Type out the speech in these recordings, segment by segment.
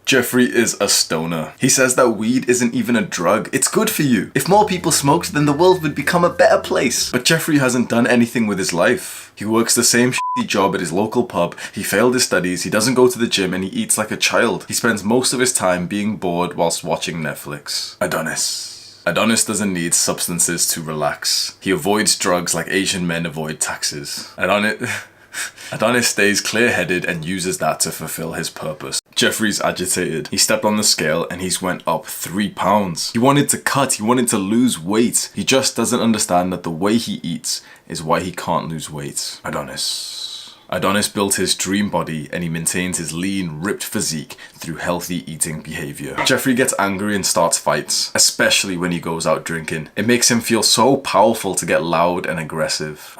Jeffrey is a stoner. He says that weed isn't even a drug, it's good for you. If more people smoked, then the world would become a better place. But Jeffrey hasn't done anything with his life. He works the same shitty job at his local pub, he failed his studies, he doesn't go to the gym, and he eats like a child. He spends most of his time being bored whilst watching Netflix. Adonis doesn't need substances to relax. He avoids drugs like Asian men avoid taxes. Adonis stays clear-headed and uses that to fulfill his purpose. Jeffrey's agitated. He stepped on the scale and he's went up 3 pounds. He wanted to cut, he wanted to lose weight. He just doesn't understand that the way he eats is why he can't lose weight. Adonis built his dream body and he maintains his lean, ripped physique through healthy eating behavior. Jeffrey gets angry and starts fights, especially when he goes out drinking. It makes him feel so powerful to get loud and aggressive.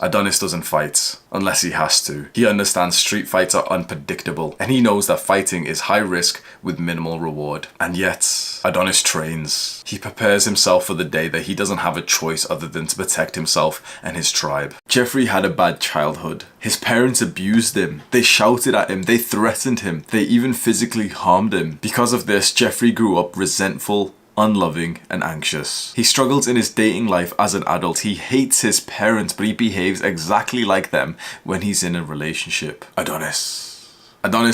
Adonis doesn't fight, unless he has to. He understands street fights are unpredictable, and he knows that fighting is high risk with minimal reward. And yet, Adonis trains. He prepares himself for the day that he doesn't have a choice other than to protect himself and his tribe. Jeffrey had a bad childhood. His parents abused him. They shouted at him. They threatened him. They even physically harmed him. Because of this, Jeffrey grew up resentful, unloving, and anxious. He struggles in his dating life as an adult. He hates his parents, but he behaves exactly like them when he's in a relationship. Adonis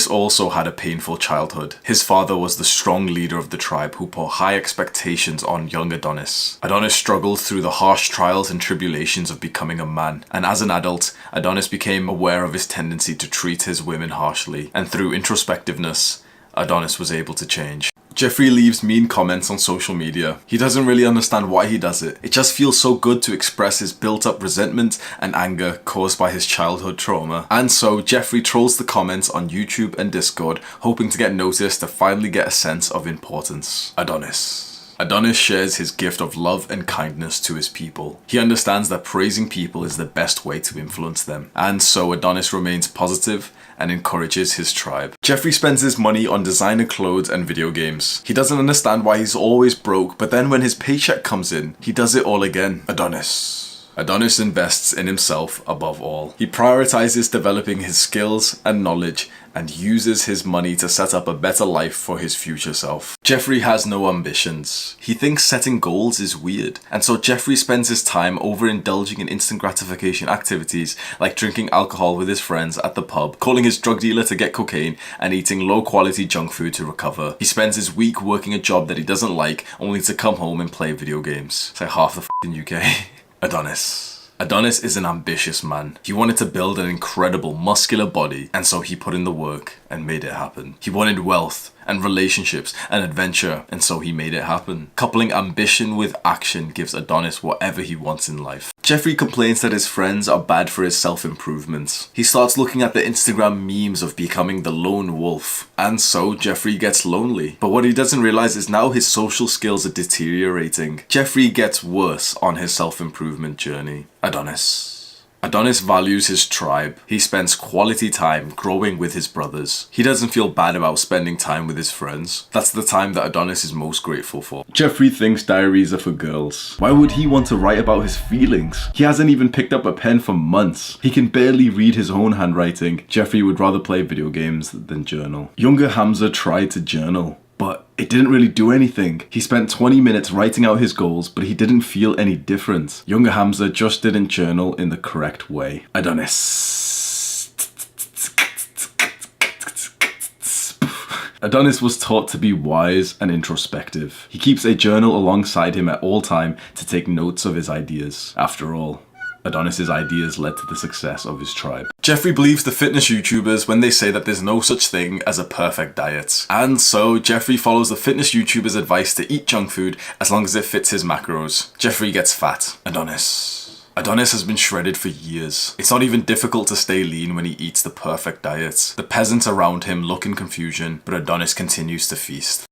also had a painful childhood. His father was the strong leader of the tribe who put high expectations on young Adonis. Adonis struggled through the harsh trials and tribulations of becoming a man, and as an adult, Adonis became aware of his tendency to treat his women harshly, and through introspectiveness, Adonis was able to change. Jeffrey leaves mean comments on social media. He doesn't really understand why he does it. It just feels so good to express his built-up resentment and anger caused by his childhood trauma. And so Jeffrey trolls the comments on YouTube and Discord, hoping to get noticed to finally get a sense of importance. Adonis shares his gift of love and kindness to his people. He understands that praising people is the best way to influence them. And so Adonis remains positive and encourages his tribe. Jeffrey spends his money on designer clothes and video games. He doesn't understand why he's always broke, but then when his paycheck comes in, he does it all again. Adonis invests in himself above all. He prioritizes developing his skills and knowledge and uses his money to set up a better life for his future self. Jeffrey has no ambitions. He thinks setting goals is weird, and so Jeffrey spends his time overindulging in instant gratification activities like drinking alcohol with his friends at the pub, calling his drug dealer to get cocaine, and eating low-quality junk food to recover. He spends his week working a job that he doesn't like, only to come home and play video games. It's like half the f***ing UK. Adonis is an ambitious man. He wanted to build an incredible muscular body, and so he put in the work and made it happen. He wanted wealth and relationships and adventure, and so he made it happen. Coupling ambition with action gives Adonis whatever he wants in life. Jeffrey complains that his friends are bad for his self-improvement. He starts looking at the Instagram memes of becoming the lone wolf, and so Jeffrey gets lonely. But what he doesn't realize is now his social skills are deteriorating. Jeffrey gets worse on his self-improvement journey. Adonis values his tribe. He spends quality time growing with his brothers. He doesn't feel bad about spending time with his friends. That's the time that Adonis is most grateful for. Jeffrey thinks diaries are for girls. Why would he want to write about his feelings? He hasn't even picked up a pen for months. He can barely read his own handwriting. Jeffrey would rather play video games than journal. Younger Hamza tried to journal, but it didn't really do anything. He spent 20 minutes writing out his goals, but he didn't feel any different. Younger Hamza just didn't journal in the correct way. Adonis was taught to be wise and introspective. He keeps a journal alongside him at all time to take notes of his ideas. After all, Adonis's ideas led to the success of his tribe. Jeffrey believes the fitness YouTubers when they say that there's no such thing as a perfect diet. And so Jeffrey follows the fitness YouTubers' advice to eat junk food as long as it fits his macros. Jeffrey gets fat. Adonis has been shredded for years. It's not even difficult to stay lean when he eats the perfect diet. The peasants around him look in confusion, but Adonis continues to feast.